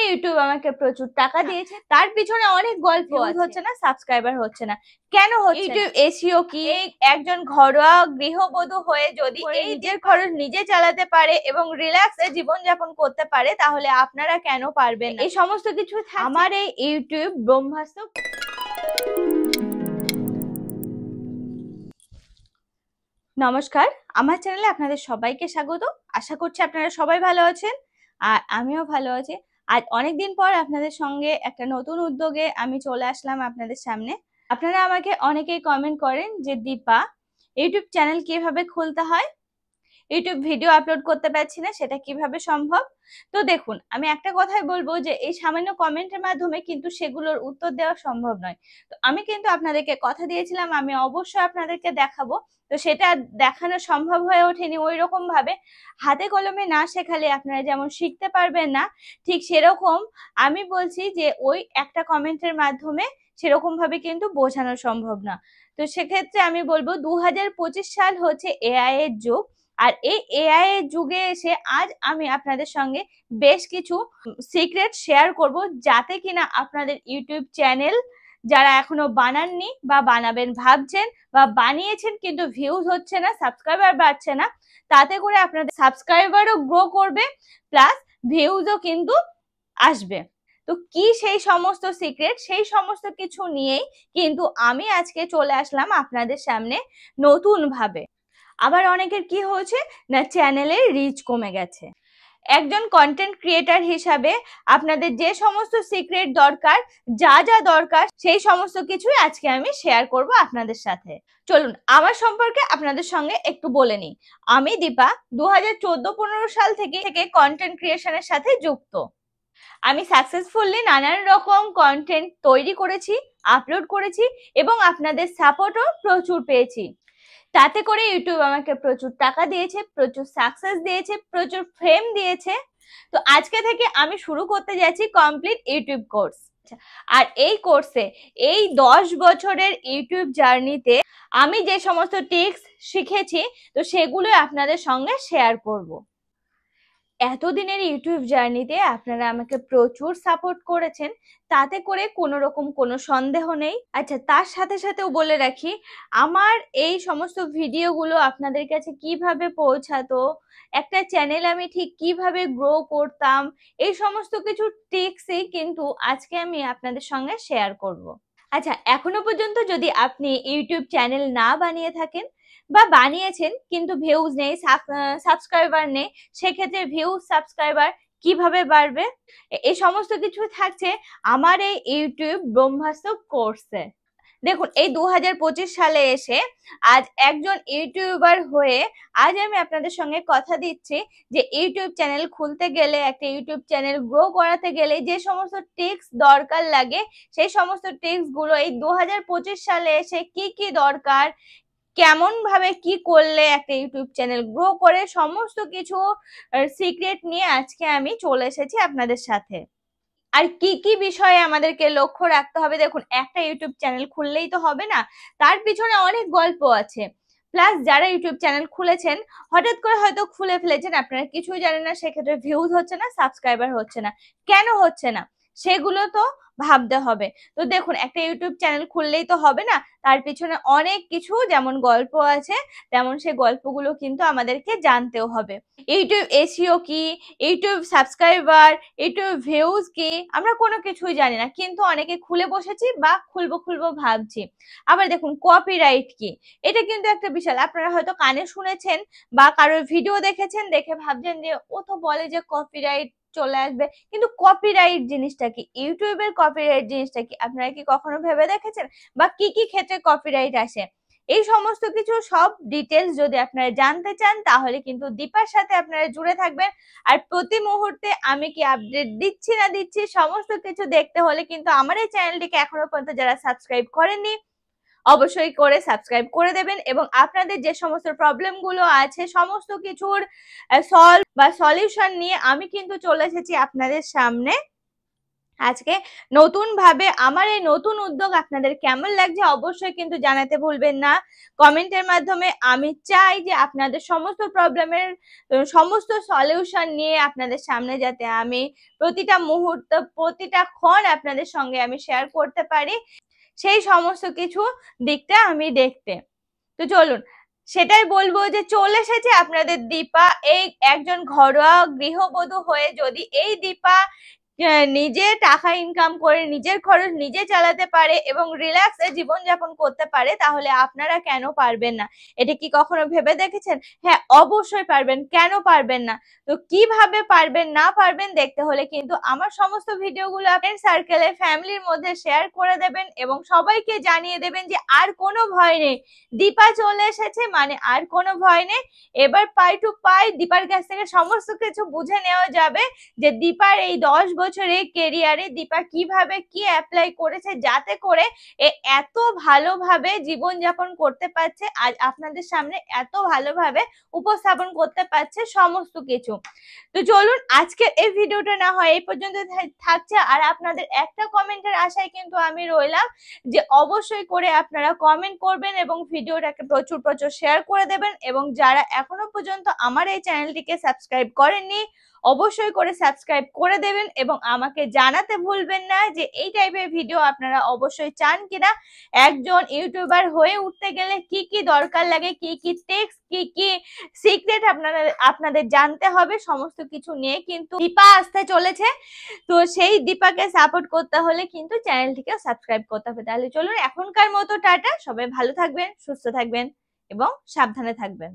YouTube আমাকে প্রচুর টাকা দিয়েছে, তার পিছনে অনেক গল্প হচ্ছে না, সাবস্ক্রাইবার হচ্ছে না, কেন হচ্ছে? ইউটিউব এসইও কি? একজন ঘরোয়া গৃহবধূ হয়ে যদি এই নিজের খরচ নিজে চালাতে পারে এবং রিল্যাক্সে জীবনযাপন করতে পারে, তাহলে আপনারা কেন পারবেন না? এই সমস্ত কিছু আমার এই ইউটিউব ব্রহ্মাস্ত্র। নমস্কার, আমার চ্যানেলে আপনাদের সবাইকে স্বাগত। আশা করছি আপনারা সবাই ভালো আছেন আর আমিও ভালো আছি। আজ অনেকদিন পর আপনাদের সঙ্গে একটা নতুন উদ্যোগে আমি চলে আসলাম আপনাদের সামনে। আপনারা আমাকে অনেকেই কমেন্ট করেন যে দীপা, ইউটিউব চ্যানেল কিভাবে খুলতে হয়, ইউটিউব ভিডিও আপলোড করতে পারছি না, সেটা কিভাবে সম্ভব? তো দেখুন, আমি একটা কথাই বলবো যে এই সামান্য কমেন্টের মাধ্যমে কিন্তু সেগুলোর উত্তর দেওয়া সম্ভব নয়। তো আমি কিন্তু আপনাদেরকে কথা দিয়েছিলাম আমি অবশ্যই আপনাদেরকে দেখাবো, তো সেটা দেখানো সম্ভব হয়ে ওঠেনি। ওই রকম ভাবে হাতে কলমে না শেখালে আপনারা যেমন শিখতে পারবেন না, ঠিক সেরকম আমি বলছি যে ওই একটা কমেন্টের মাধ্যমে সেরকম ভাবে কিন্তু বোঝানো সম্ভব না। তো সেক্ষেত্রে আমি বলবো 2025 সাল হচ্ছে এআই এর যুগ, আর এই এআই এর যুগে এসে আজ আমি আপনাদের সঙ্গে বেশ কিছু সিক্রেট শেয়ার করব, যাতে কিনা আপনাদের ইউটিউব চ্যানেল যারা এখনো বানাননি বা বানাবেন ভাবছেন বা বানিয়েছেন কিন্তু ভিউজ হচ্ছে না, সাবস্ক্রাইবার বাড়ছে না, তাতে করে আপনাদের সাবস্ক্রাইবারও গ্রো করবে, প্লাস ভিউজও কিন্তু আসবে। তো কি সেই সমস্ত সিক্রেট, সেই সমস্ত কিছু নিয়েই কিন্তু আমি আজকে চলে আসলাম আপনাদের সামনে নতুন ভাবে। আবার অনেকের কি হয়েছে না, চ্যানেলের রিচ কমে গেছে। একজন কন্টেন্ট ক্রিয়েটার হিসাবে আপনাদের যে সমস্ত সিক্রেট দরকার, যা যা দরকার, সেই সমস্ত কিছুই আজকে আমি শেয়ার করব আপনাদের সাথে। চলুন আমার সম্পর্কে আপনাদের সঙ্গে একটু বলে নিই। আমি দীপা 2014-15 সাল থেকে কন্টেন্ট ক্রিয়েশনের সাথে যুক্ত। আমি সাকসেসফুলি নানান রকম কন্টেন্ট তৈরি করেছি, আপলোড করেছি এবং আপনাদের সাপোর্টও প্রচুর পেয়েছি। তাতে করে ইউটিউব আমাকে প্রচুর টাকা দিয়েছে, প্রচুর সাকসেস দিয়েছে, প্রচুর ফেম দিয়েছে। তো আজকে থেকে আমি শুরু করতে যাচ্ছি কমপ্লিট ইউটিউব কোর্স। আর এই কোর্সে, এই 10 বছরের ইউটিউব জার্নিতে আমি যে সমস্ত টিপস শিখেছি, তো সেগুলো আপনাদের সঙ্গে শেয়ার করব। এতদিনের ইউটিউব জার্নিতে আপনারা আমাকে প্রচুর সাপোর্ট করেছেন, তাতে করে কোনো রকম কোনো সন্দেহ নেই। আচ্ছা, তার সাথে সাথেও বলে রাখি, আমার এই সমস্ত ভিডিওগুলো আপনাদের কাছে কিভাবে পৌঁছাতো, একটা চ্যানেল আমি ঠিক কিভাবে গ্রো করতাম, এই সমস্ত কিছু টিপসই কিন্তু আজকে আমি আপনাদের সঙ্গে শেয়ার করব। আচ্ছা, এখনো পর্যন্ত যদি আপনি ইউটিউব চ্যানেল না বানিয়ে থাকেন বা বানিয়েছেন কিন্তু ভিউজ নেই, সাবস্ক্রাইবার নেই, সেক্ষেত্রে ভিউজ সাবস্ক্রাইবার কিভাবে বাড়বে, এই সমস্ত কিছু থাকছে আমার এই ইউটিউব ব্রহ্মাস্ত্র কোর্সে। দেখুন, এই 2025 সালে এসে আজ একজন ইউটিউবার হয়ে আজ আমি আপনাদের সঙ্গে কথা দিচ্ছি যে ইউটিউব চ্যানেল খুলতে গেলে, একটা ইউটিউব চ্যানেল গ্রো করাতে গেলে যে সমস্ত টিপস দরকার লাগে, সেই সমস্ত টিপস গুলো এই 2025 সালে এসে কি কি দরকার, কেমন ভাবে কি করলে একটা ইউটিউব চ্যানেল গ্রো করে, সমস্ত কিছু সিক্রেট নিয়ে আজকে আমি চলে এসেছি আপনাদের সাথে। আর কি কি বিষয়ে আমাদেরকে লক্ষ্য রাখতে হবে। দেখুন, একটা ইউটিউব চ্যানেল খুললেই তো হবে না, তার পিছনে অনেক গল্প আছে। প্লাস যারা ইউটিউব চ্যানেল খুলেছেন, হঠাৎ করে হয়তো খুলে ফেলেছেন, আপনারা কিছুই জানেন না, সেক্ষেত্রে ভিউজ হচ্ছে না, সাবস্ক্রাইবার হচ্ছে না, কেন হচ্ছে না সেগুলো তো ভাবতে হবে। তো দেখুন, একটা ইউটিউব চ্যানেল খুললেই তো হবে না, তার পিছনে অনেক কিছু যেমন গল্প আছে, তেমন সেই গল্পগুলো কিন্তু আমাদেরকে জানতেও হবে। ইউটিউব এসইও কি, ইউটিউব সাবস্ক্রাইবার, ইউটিউব ভিউজ কি, আমরা কোনো কিছুই জানি না, কিন্তু অনেকে খুলে বসেছি বা খুলবো ভাবছি। আবার দেখুন, কপিরাইট কি, এটা কিন্তু একটা বিশাল, আপনারা হয়তো কানে শুনেছেন বা কারোর ভিডিও দেখেছেন, দেখে ভাবছেন যে ও তো বলে যে কপিরাইট চলে আসবে, কিন্তু কপিরাইট জিনিসটা কি, ইউটিউবের কপিরাইট জিনিসটা কি, আপনারা কি কখনো ভেবে দেখেছেন? বা কি কি ক্ষেত্রে কপিরাইট আসে, এই সমস্ত কিছু সব ডিটেলস যদি আপনারা জানতে চান, তাহলে কিন্তু দীপার সাথে আপনারা জুড়ে থাকবেন। আর প্রতি মুহূর্তে আমি কি আপডেট দিচ্ছি না দিচ্ছি, সমস্ত কিছু দেখতে হলে কিন্তু আমার এই চ্যানেলটিকে এখনো পর্যন্ত যারা সাবস্ক্রাইব করেননি, অবশ্যই করে সাবস্ক্রাইব করে দেবেন। এবং আপনাদের যে সমস্ত প্রবলেম গুলো আছে, সমস্ত কিছুর সলভ বা সলিউশন নিয়ে আমি কিন্তু চলে এসেছি আপনাদের সামনে আজকে নতুন ভাবে আমার এই নতুন উদ্যোগ আপনাদের কেমন লাগছে অবশ্যই কিন্তু জানাতে ভুলবেন না কমেন্টের মাধ্যমে। আমি চাই যে আপনাদের সমস্ত প্রবলেমের সমস্ত সলিউশন নিয়ে আপনাদের সামনে যাতে আমি প্রতিটা মুহূর্ত প্রতিটা ক্ষণ আপনাদের সঙ্গে আমি শেয়ার করতে পারি, সেই সমস্ত কিছু দিকটা আমি দেখতে। তো চলুন সেটাই বলবো যে চলে এসেছে আপনাদের দীপা, এই একজন ঘরোয়া গৃহবধূ হয়ে যদি এই দীপা নিজে টাকা ইনকাম করে নিজের খরচ নিজে চালাতে পারে এবং রিল্যাক্সে জীবনযাপন করতে পারে, তাহলে আপনারা কেন পারবেন না? এটা কি কখনো ভেবে দেখেছেন? হ্যাঁ অবশ্যই পারবেন, কেন পারবেন না? তো কিভাবে পারবেন না পারবেন দেখতে হলে কিন্তু আমার সমস্ত ভিডিওগুলো আপনার সার্কেলে ফ্যামিলির মধ্যে শেয়ার করে দেবেন এবং সবাইকে জানিয়ে দেবেন যে আর কোনো ভয় নেই, দীপা চলে এসেছে মানে আর কোনো ভয় নেই। এবার পাই টু পাই দীপার কাছ থেকে সমস্ত কিছু বুঝে নেওয়া যাবে যে দীপার এই 10 বছরের কেরিয়ারে দীপা কিভাবে কি অ্যাপ্লাই করেছে যাতে করে এত ভালোভাবে জীবনযাপন করতে পারছে, আজ আপনাদের সামনে এত ভালোভাবে উপস্থাপন করতে পারছে সমস্ত কিছু। তো চলুন আজকের এই ভিডিওটা না হয় এই পর্যন্ত থাকছে, আর আপনাদের একটা কমেন্টের আশায় কিন্তু আমি রইলাম যে অবশ্যই করে আপনারা কমেন্ট করবেন এবং ভিডিওটাকে প্রচুর প্রচুর শেয়ার করে দেবেন এবং যারা এখনো পর্যন্ত আমার এই চ্যানেলটিকে সাবস্ক্রাইব করেননি অবশ্যই করে সাবস্ক্রাইব করে দেবেন এবং আমাকে জানাতে ভুলবেন না যে এই টাইপের ভিডিও আপনারা অবশ্যই চান কিনা। একজন ইউটিউবার হয়ে উঠতে গেলে কি কি দরকার লাগে, কি কি টিপস, কি কি সিক্রেট আপনাদের জানতে হবে, সমস্ত কিছু নিয়ে কিন্তু দীপা আসতে চলেছে। তো সেই দীপাকে সাপোর্ট করতে হলে কিন্তু চ্যানেলটিকে সাবস্ক্রাইব করতে হবে। তাহলে চলুন এখনকার মতো টাটা, সবাই ভালো থাকবেন, সুস্থ থাকবেন এবং সাবধানে থাকবেন।